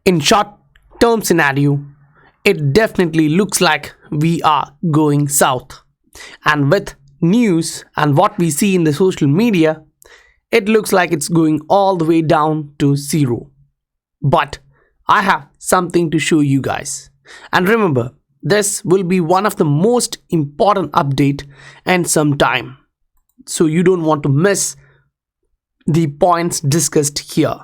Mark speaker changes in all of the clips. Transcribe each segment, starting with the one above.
Speaker 1: In short term scenario, it definitely looks like we are going south. And with news and what we see in the social media, it looks like it's going all the way down to zero. But I have something to show you guys. And remember, this will be one of the most important update in some time. So you don't want to miss the points discussed here.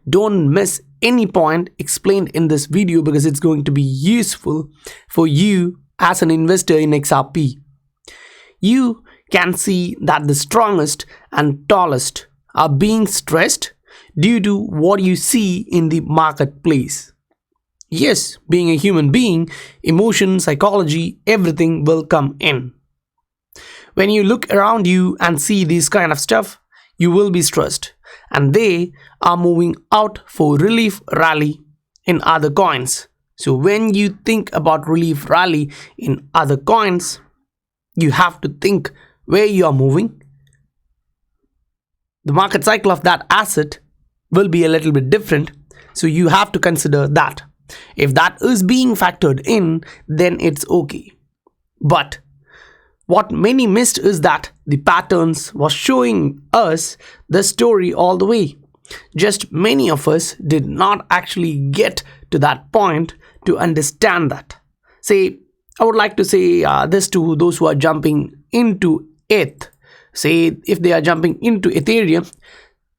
Speaker 1: Don't miss any point explained in this video because it's going to be useful for you as an investor in XRP. You can see that the strongest and tallest are being stressed due to what you see in the marketplace. Yes, being a human being, emotion, psychology, everything will come in. When you look around you and see this kind of stuff, you will be stressed, and they are moving out for relief rally in other coins. So when you think about relief rally in other coins, you have to think where you are moving. The market cycle of that asset will be a little bit different, so you have to consider that. If that is being factored in, then it's okay. But what many missed is that the patterns was showing us the story all the way. Just many of us did not actually get to that point to understand that. Say, I would like to say this to those who are jumping into ETH. Say, if they are jumping into Ethereum,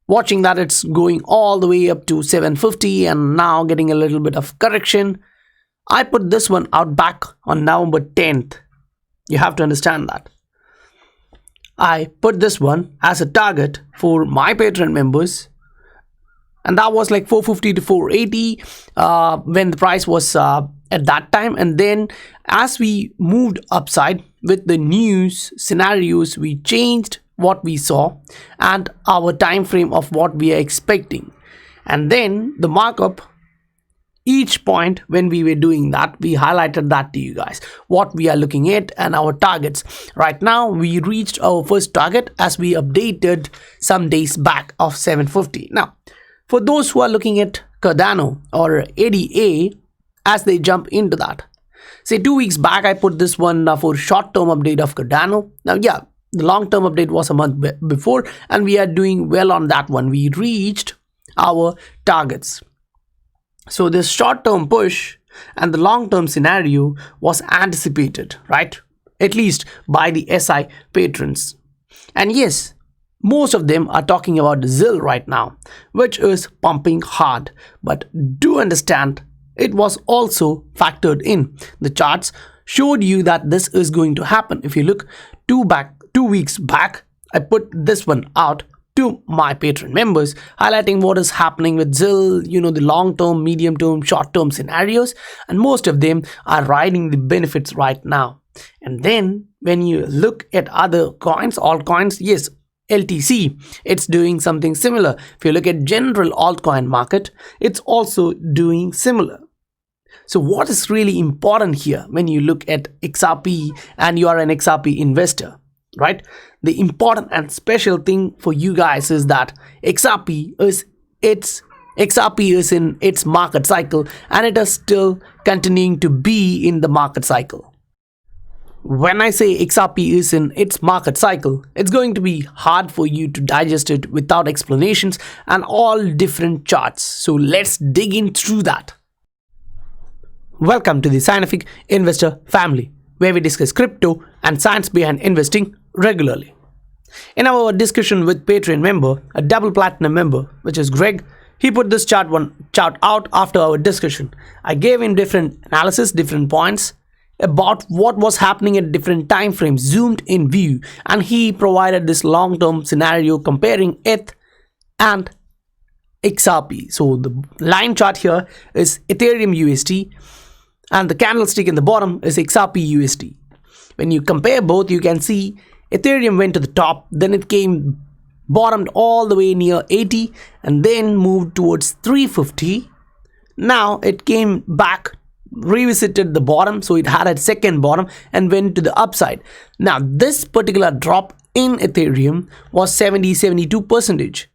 Speaker 1: watching that it's going all the way up to 750 and now getting a little bit of correction. I put this one out back on November 10th. You have to understand that. I put this one as a target for my Patreon members, and that was like 450 to 480 when the price was at that time. And then as we moved upside with the news scenarios, we changed what we saw and our time frame of what we are expecting. And then the markup, each point when we were doing that, we highlighted that to you guys, what we are looking at and our targets. Right now we reached our first target as we updated some days back of 750. Now for those who are looking at Cardano or ADA, as they jump into that, say 2 weeks back I put this one for short-term update of Cardano. Now yeah, the long-term update was a month before and we are doing well on that one. We reached our targets. So this short-term push and the long-term scenario was anticipated, right? At least by the SI patrons. And yes, most of them are talking about ZIL right now, which is pumping hard. But do understand, it was also factored in. The charts showed you that this is going to happen. If you look 2 weeks back, I put this one out to my Patreon members, highlighting what is happening with ZIL, the long-term, medium-term, short-term scenarios, and most of them are riding the benefits right now. And then when you look at other coins, altcoins, yes, LTC, it's doing something similar. If you look at general altcoin market, it's also doing similar. So what is really important here when you look at XRP and you are an XRP investor, right? The important and special thing for you guys is that XRP is in its market cycle and it is still continuing to be in the market cycle. When I say XRP is in its market cycle, it's going to be hard for you to digest it without explanations and all different charts. So let's dig in through that. Welcome to the Scientific Investor family, where we discuss crypto and science behind investing regularly. In our discussion with Patreon member, a double platinum member, which is Greg, he put this chart out after our discussion. I gave him different analysis, different points about what was happening at different time frames, zoomed in view, and he provided this long-term scenario comparing ETH and XRP. So the line chart here is Ethereum USD and the candlestick in the bottom is XRP USD. When you compare both, you can see Ethereum went to the top, then it came bottomed all the way near 80 and then moved towards 350. Now it came back, revisited the bottom, so it had a second bottom and went to the upside. Now this particular drop in Ethereum was 72%.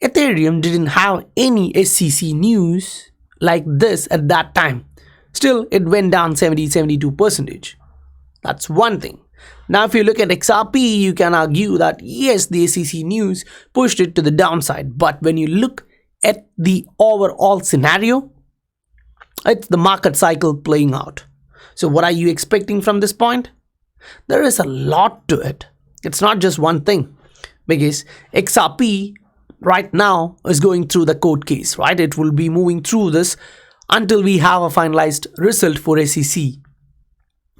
Speaker 1: Ethereum didn't have any SEC news like this at that time. Still, it went down 72%. That's one thing. Now, if you look at XRP, you can argue that yes, the SEC news pushed it to the downside. But when you look at the overall scenario, it's the market cycle playing out. So what are you expecting from this point? There is a lot to it. It's not just one thing, because XRP right now is going through the court case, right? It will be moving through this until we have a finalized result for SEC.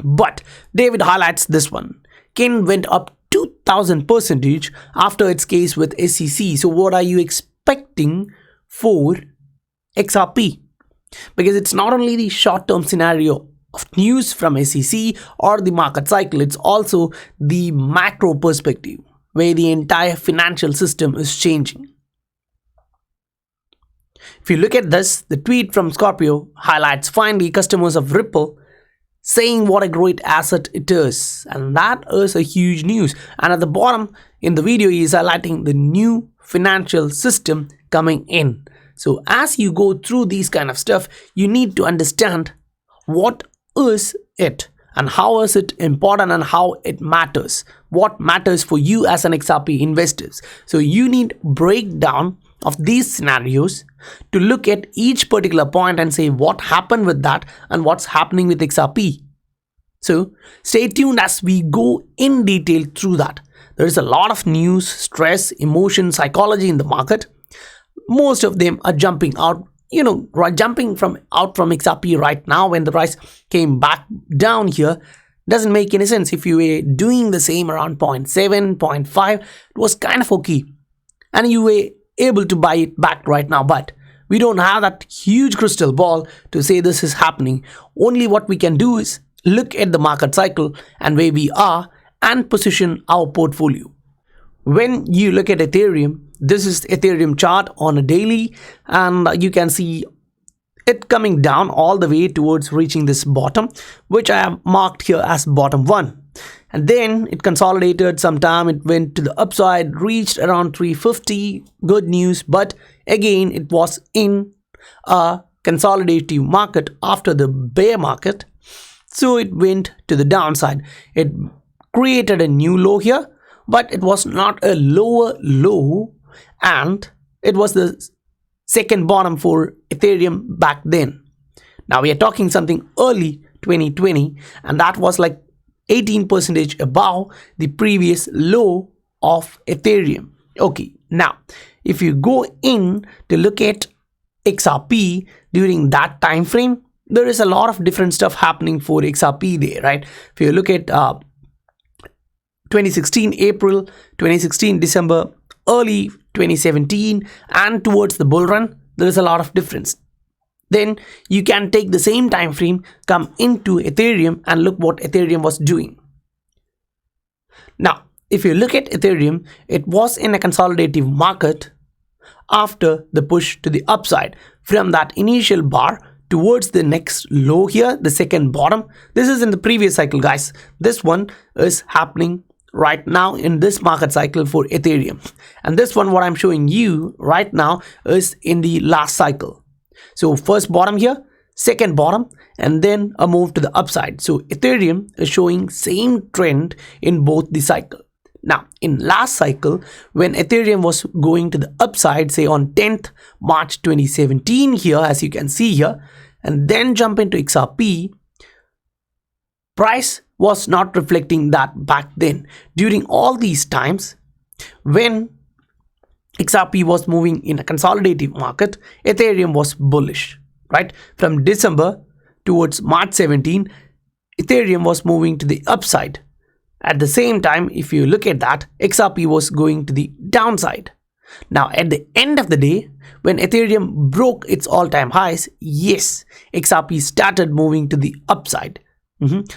Speaker 1: But David highlights this one. Ken went up 2000% after its case with SEC. So what are you expecting for XRP? Because it's not only the short-term scenario of news from SEC or the market cycle, it's also the macro perspective where the entire financial system is changing. If you look at this, the tweet from Scorpio highlights finally customers of Ripple saying what a great asset it is, and that is a huge news. And at the bottom in the video, he is highlighting the new financial system coming in. So as you go through these kind of stuff, you need to understand what is it and how is it important and how it matters, what matters for you as an XRP investors. So you need breakdown of these scenarios to look at each particular point and say what happened with that and what's happening with XRP. So stay tuned as we go in detail through that. There is a lot of news, stress, emotion, psychology in the market. Most of them are jumping out, jumping from XRP right now when the price came back down here. Doesn't make any sense. If you were doing the same around 0.7, 0.5, it was kind of okay. And you were able to buy it back right now. But we don't have that huge crystal ball to say this is happening. Only what we can do is look at the market cycle and where we are and position our portfolio. When you look at Ethereum, this is Ethereum chart on a daily, and you can see it coming down all the way towards reaching this bottom, which I have marked here as bottom 1. And then it consolidated sometime, it went to the upside, reached around 350, good news, but again it was in a consolidative market after the bear market, so it went to the downside. It created a new low here, but it was not a lower low, and it was the second bottom for Ethereum back then. Now we are talking something early 2020, and that was like 18% above the previous low of Ethereum. Okay, now if you go in to look at XRP during that time frame, there is a lot of different stuff happening for XRP there, right? If you look at 2016 April, 2016 December, early 2017, and towards the bull run, there is a lot of difference. Then you can take the same time frame, come into Ethereum and look what Ethereum was doing. Now, if you look at Ethereum, it was in a consolidative market after the push to the upside from that initial bar towards the next low here, the second bottom. This is in the previous cycle, guys. This one is happening right now in this market cycle for Ethereum. And this one, what I'm showing you right now, is in the last cycle. So first bottom here, second bottom, and then a move to the upside. So Ethereum is showing same trend in both the cycle. Now in last cycle, when Ethereum was going to the upside, say on 10th March 2017 here, as you can see here, and then jump into XRP, price was not reflecting that back then. During all these times, when XRP was moving in a consolidative market, Ethereum was bullish, right? From December towards March 17, Ethereum was moving to the upside. At the same time, if you look at that, XRP was going to the downside. Now, at the end of the day, when Ethereum broke its all-time highs, yes, XRP started moving to the upside.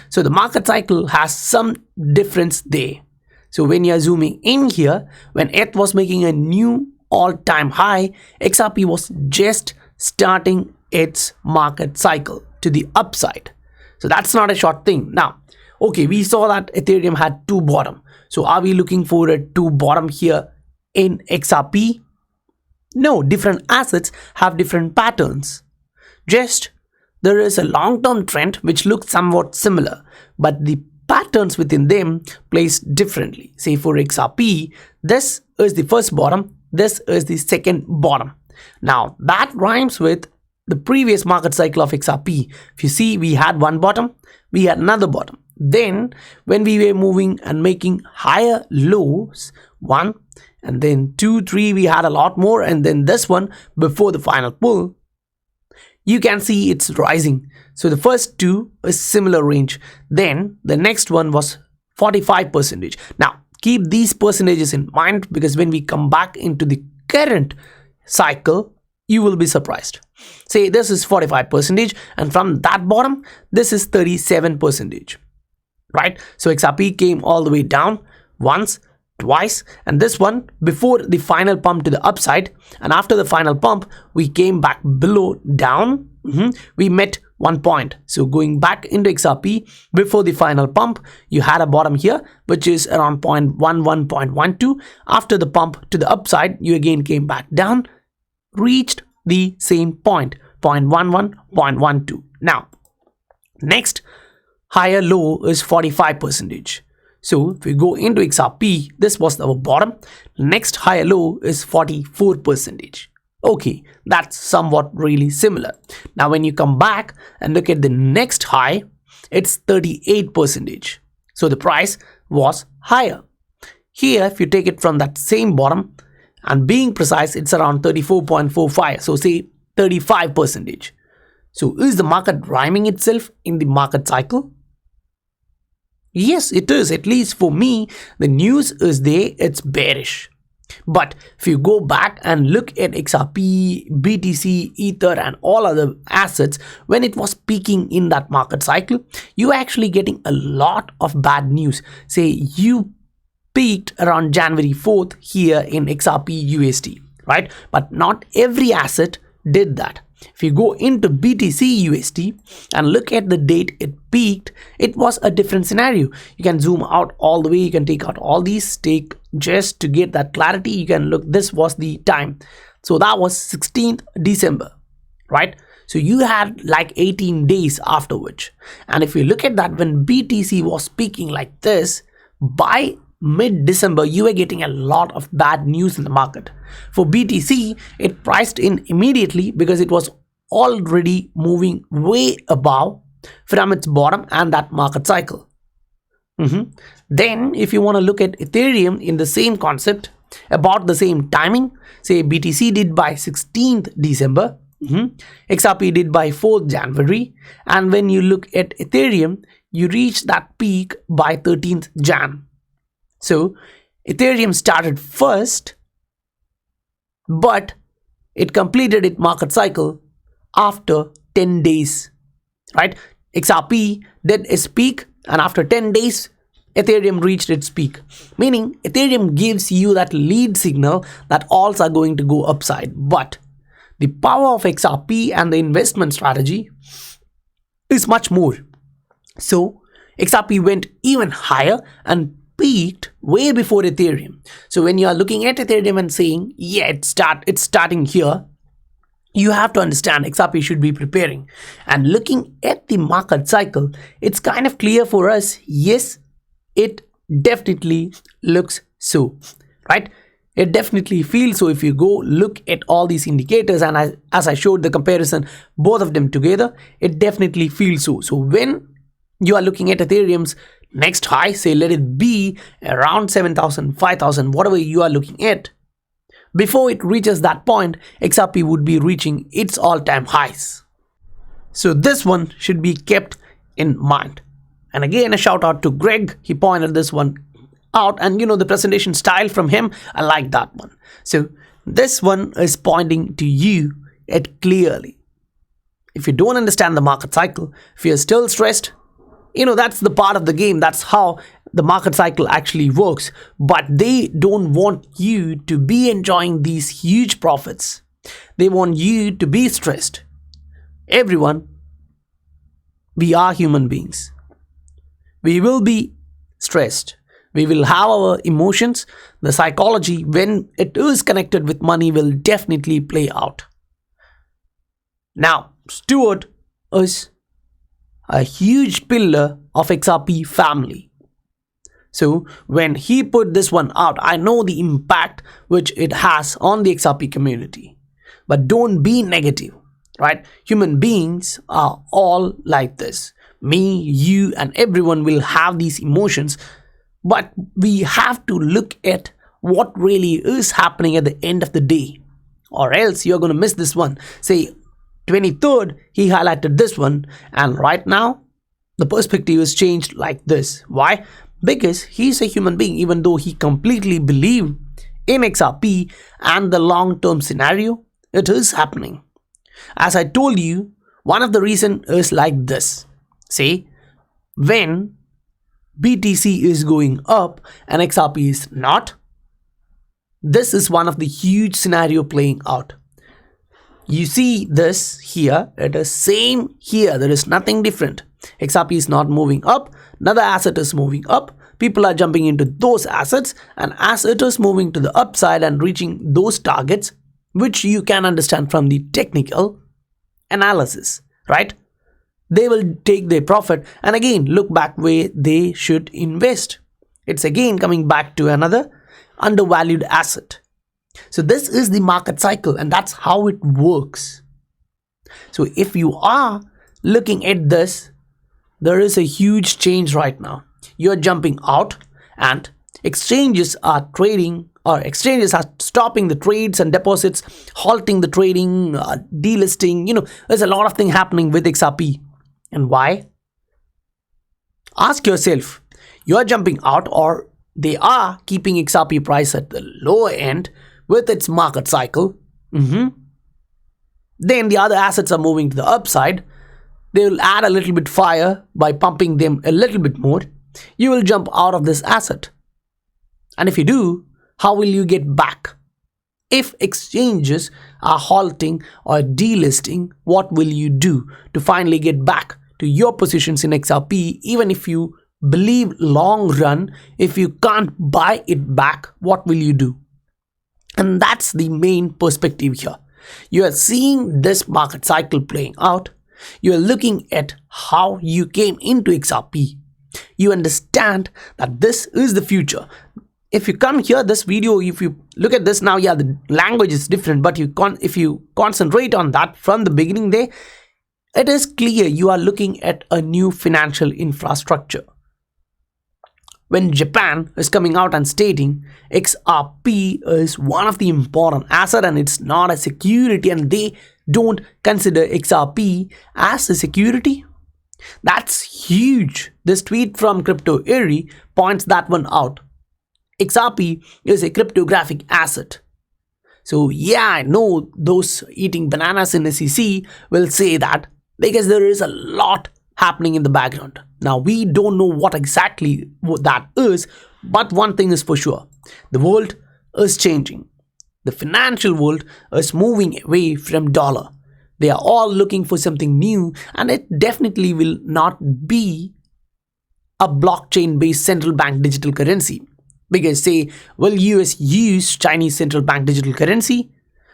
Speaker 1: So the market cycle has some difference there. So when you're zooming in here, when ETH was making a new all-time high, XRP was just starting its market cycle to the upside. So that's not a short thing. Now, okay, we saw that Ethereum had two bottom. So are we looking for a two bottom here in XRP? No, different assets have different patterns. Just there is a long-term trend which looks somewhat similar, but the patterns within them placed differently. Say for XRP, this is the first bottom, this is the second bottom. Now that rhymes with the previous market cycle of XRP. If you see, we had one bottom, we had another bottom. Then when we were moving and making higher lows, 1 and then 2, 3, we had a lot more, and then this one before the final pull, you can see it's rising. So the first two is similar range. Then the next one was 45%. Now keep these percentages in mind, because when we come back into the current cycle, you will be surprised. Say this is 45%, and from that bottom, this is 37%. Right? So XRP came all the way down once, twice, and this one before the final pump to the upside, and after the final pump we came back below down. We met one point. So going back into XRP before the final pump, you had a bottom here which is around 0.11, 0.12. After the pump to the upside, you again came back down, reached the same point, 0.11, 0.12. Now next higher low is 45%. So if we go into XRP, this was our bottom. Next higher low is 44%. Okay, that's somewhat really similar. Now when you come back and look at the next high, it's 38%. So the price was higher. Here, if you take it from that same bottom, and being precise, it's around 34.45. So say 35%. So is the market rhyming itself in the market cycle? Yes, it is. At least for me, the news is there, it's bearish. But if you go back and look at XRP, BTC, Ether and all other assets, when it was peaking in that market cycle, you actually getting a lot of bad news. Say you peaked around January 4th here in XRP USD, right? But not every asset did that. If you go into BTC USD and look at the date it peaked, it was a different scenario. You can zoom out all the way, you can take out all these, take just to get that clarity, you can look, this was the time. So that was 16th December, right? So you had like 18 days afterwards. And if you look at that, when BTC was peaking like this, by mid-December, you were getting a lot of bad news in the market. For BTC, it priced in immediately because it was already moving way above from its bottom and that market cycle. Then, if you want to look at Ethereum in the same concept, about the same timing, say BTC did by 16th December, XRP did by 4th January, and when you look at Ethereum, you reach that peak by 13th Jan. So Ethereum started first, but it completed its market cycle after 10 days, right? XRP did its peak, and after 10 days, Ethereum reached its peak. Meaning Ethereum gives you that lead signal that alls are going to go upside. But the power of XRP and the investment strategy is much more. So XRP went even higher and peaked way before Ethereum. So when you are looking at Ethereum and saying, yeah, it's starting here, you have to understand XRP should be preparing. And looking at the market cycle, it's kind of clear for us, yes, it definitely looks so, right? It definitely feels so. If you go look at all these indicators, and as I showed the comparison, both of them together, it definitely feels so. So when you are looking at Ethereum's next high, say let it be around 7,000, 5,000, whatever you are looking at, before it reaches that point, XRP would be reaching its all-time highs. So this one should be kept in mind. And again, a shout out to Greg. He pointed this one out, and you know, the presentation style from him, I like that one. So this one is pointing to you it clearly. If you don't understand the market cycle, if you're still stressed, you know, that's the part of the game. That's how the market cycle actually works. But they don't want you to be enjoying these huge profits. They want you to be stressed. Everyone, we are human beings. We will be stressed. We will have our emotions. The psychology, when it is connected with money, will definitely play out. Now, Stuart is a huge pillar of XRP family. So when he put this one out, I know the impact which it has on the XRP community. But don't be negative, right? Human beings are all like this. Me, you, and everyone will have these emotions. But we have to look at what really is happening at the end of the day. Or else you're going to miss this one. Say, 23rd, he highlighted this one. And right now, the perspective is changed like this. Why? Because he's a human being, even though he completely believed in XRP and the long-term scenario, it is happening. As I told you, one of the reasons is like this. See, when BTC is going up and XRP is not, this is one of the huge scenario playing out. You see this here, it is same here, there is nothing different. XRP is not moving up, another asset is moving up, people are jumping into those assets, and as it is moving to the upside and reaching those targets, which you can understand from the technical analysis, right? They will take their profit and again look back where they should invest. It's again coming back to another undervalued asset. So this is the market cycle and that's how it works. So if you are looking at this, there is a huge change right now. You're jumping out and exchanges are trading, or exchanges are stopping the trades and deposits, halting the trading, delisting. There's a lot of things happening with XRP. And why? Ask yourself, you're jumping out or they are keeping XRP price at the lower end with its market cycle. Then the other assets are moving to the upside. They will add a little bit fire by pumping them a little bit more. You will jump out of this asset. And if you do, how will you get back? If exchanges are halting or delisting, what will you do to finally get back to your positions in XRP? Even if you believe long run, if you can't buy it back, what will you do? And that's the main perspective here. You are seeing this market cycle playing out. You are looking at how you came into XRP. You understand that this is the future. If you come here, this video, if you look at this now, yeah, the language is different, but if you concentrate on that from the beginning there, it is clear you are looking at a new financial infrastructure. When Japan is coming out and stating XRP is one of the important assets and it's not a security, and they don't consider XRP as a security, that's huge. This tweet from Crypto Eerie points that one out. XRP is a cryptographic asset. So yeah, I know those eating bananas in SEC will say that because there is a lot happening in the background. Now we don't know what exactly that is, but one thing is for sure. The world is changing. The financial world is moving away from dollar. They are all looking for something new, and it definitely will not be a blockchain-based central bank digital currency. Because say, will US use Chinese central bank digital currency?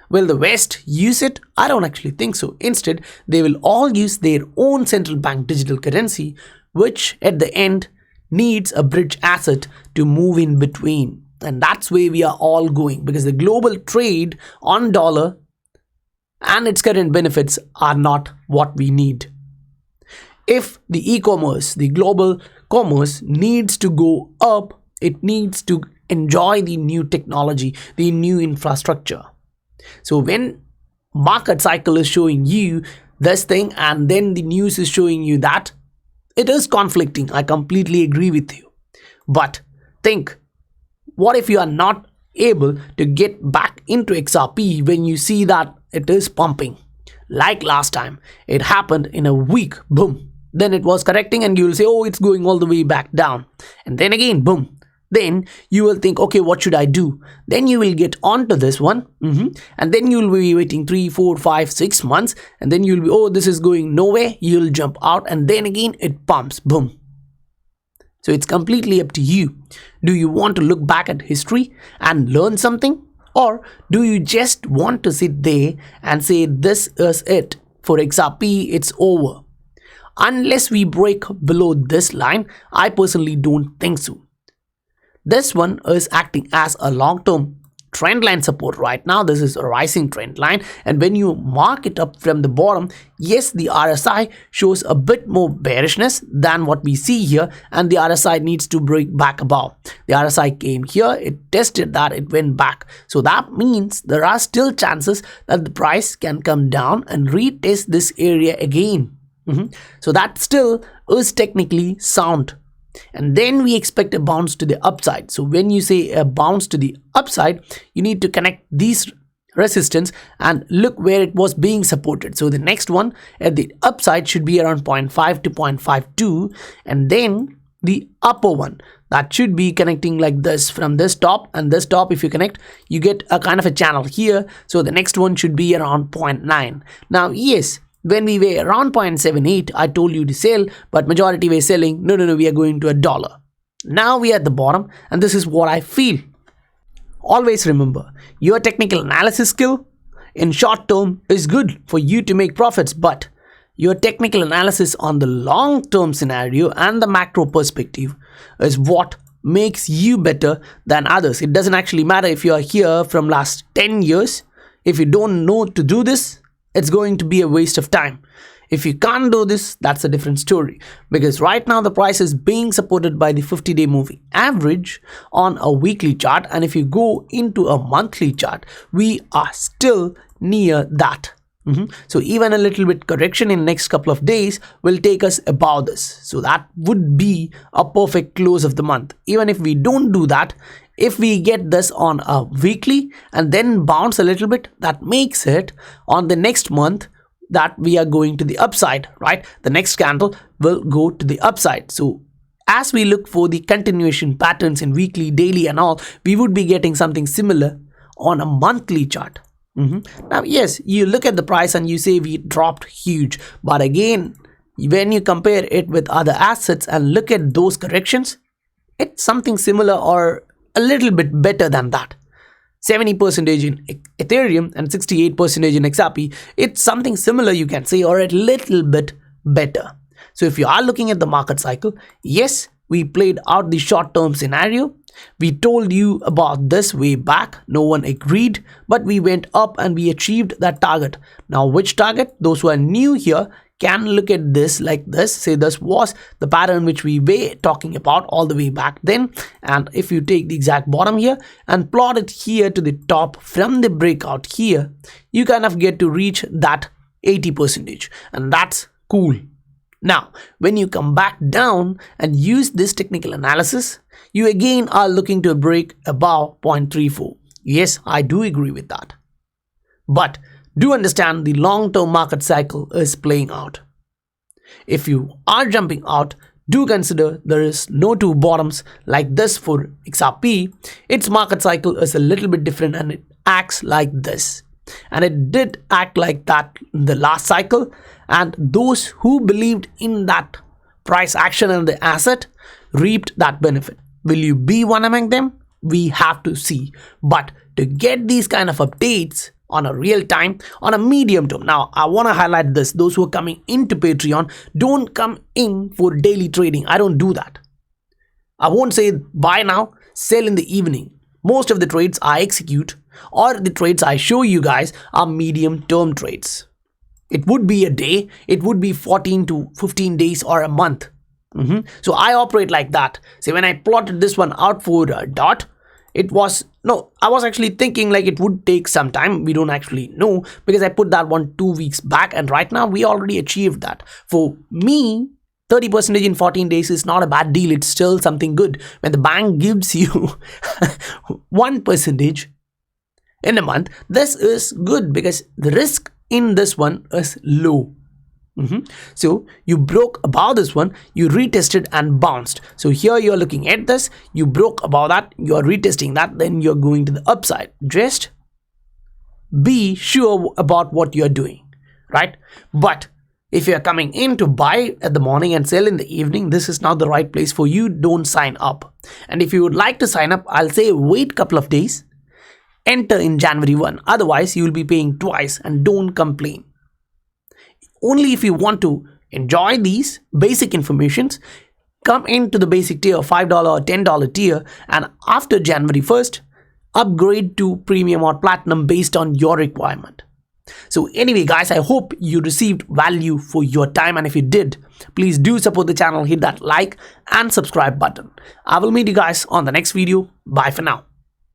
Speaker 1: Will the West use it? I don't actually think so. Instead, they will all use their own central bank digital currency, which at the end needs a bridge asset to move in between. And that's where we are all going, because the global trade on dollar and its current benefits are not what we need. If the e-commerce, the global commerce needs to go up, it needs to enjoy the new technology, the new infrastructure. So when market cycle is showing you this thing and then the news is showing you that, it is conflicting. I completely agree with you. But think, what if you are not able to get back into XRP when you see that it is pumping? Like last time, it happened in a week, boom. Then it was correcting and you will say, oh, it's going all the way back down. And then again, boom. Then you will think, okay, what should I do? Then you will get onto this one. And then you will be waiting 3, 4, 5, 6 months. And then you'll be, oh, this is going nowhere. You'll jump out and then again it pumps, boom. So it's completely up to you. Do you want to look back at history and learn something? Or do you just want to sit there and say, this is it? for XRP, it's over. Unless we break below this line, I personally don't think so. This one is acting as a long-term trend line support right now. This is a rising trend line, and when you mark it up from the bottom, yes, the RSI shows a bit more bearishness than what we see here, and the RSI needs to break back above. The RSI came here, it tested that, it went back. So that means there are still chances that the price can come down and retest this area again. So that still is technically sound. And then we expect a bounce to the upside. So when you say a bounce to the upside, you need to connect these resistance and look where it was being supported. So the next one at the upside should be around 0.5 to 0.52, and then the upper one that should be connecting like this from this top and this top. If you connect, you get a kind of a channel here. So the next one should be around 0.9. Now yes, when we were around 0.78, I told you to sell, but majority were selling, no, we are going to $1. Now we are at the bottom, and this is what I feel. Always remember, your technical analysis skill in short term is good for you to make profits, but your technical analysis on the long term scenario and the macro perspective is what makes you better than others. It doesn't actually matter if you are here from last 10 years. If you don't know to do this, it's going to be a waste of time. If you can't do this, that's a different story, because right now the price is being supported by the 50-day moving average on a weekly chart, and if you go into a monthly chart, we are still near that. So even a little bit correction in next couple of days will take us above this. So that would be a perfect close of the month. Even if we don't do that, if we get this on a weekly and then bounce a little bit, that makes it on the next month that we are going to the upside, right? The next candle will go to the upside. So as we look for the continuation patterns in weekly, daily and all, we would be getting something similar on a monthly chart. Now yes, you look at the price and you say we dropped huge, but again, when you compare it with other assets and look at those corrections, it's something similar or a little bit better than that. 70% in Ethereum and 68% in XRP, it's something similar, you can say, or a little bit better. So if you are looking at the market cycle, yes, we played out the short-term scenario. We told you about this way back, no one agreed, but we went up and we achieved that target. Now which target? Those who are new here can look at this like this, say this was the pattern which we were talking about all the way back then, and if you take the exact bottom here and plot it here to the top from the breakout here, you kind of get to reach that 80%, and that's cool. Now when you come back down and use this technical analysis, you again are looking to break above 0.34. Yes, I do agree with that, but do understand the long-term market cycle is playing out. If you are jumping out, do consider there is no two bottoms like this for XRP. Its market cycle is a little bit different and it acts like this. And it did act like that in the last cycle, and those who believed in that price action and the asset reaped that benefit. Will you be one among them? We have to see. But to get these kind of updates on a real time, on a medium term. Now, I want to highlight this. Those who are coming into Patreon, don't come in for daily trading. I don't do that. I won't say buy now, sell in the evening. Most of the trades I execute or the trades I show you guys are medium term trades. It would be a day, it would be 14 to 15 days or a month. So I operate like that. See, when I plotted this one out for a dot, I was actually thinking like it would take some time. We don't actually know, because I put that one 2 weeks back, and right now we already achieved that. For me, 30% in 14 days is not a bad deal. It's still something good. When the bank gives you 1% in a month, this is good because the risk in this one is low. So you broke above this one, you retested and bounced. So here you're looking at this, you broke above that, you're retesting that, then you're going to the upside. Just be sure about what you're doing, right? But if you're coming in to buy at the morning and sell in the evening, this is not the right place for you. Don't sign up. And if you would like to sign up, I'll say wait a couple of days, enter in January 1. Otherwise, you will be paying twice, and don't complain. only if you want to enjoy these basic informations, come into the basic tier, $5 or $10 tier, and after January 1st, upgrade to premium or platinum based on your requirement. So anyway guys, I hope you received value for your time, and if you did, please do support the channel, hit that like and subscribe button. I will meet you guys on the next video. Bye for now.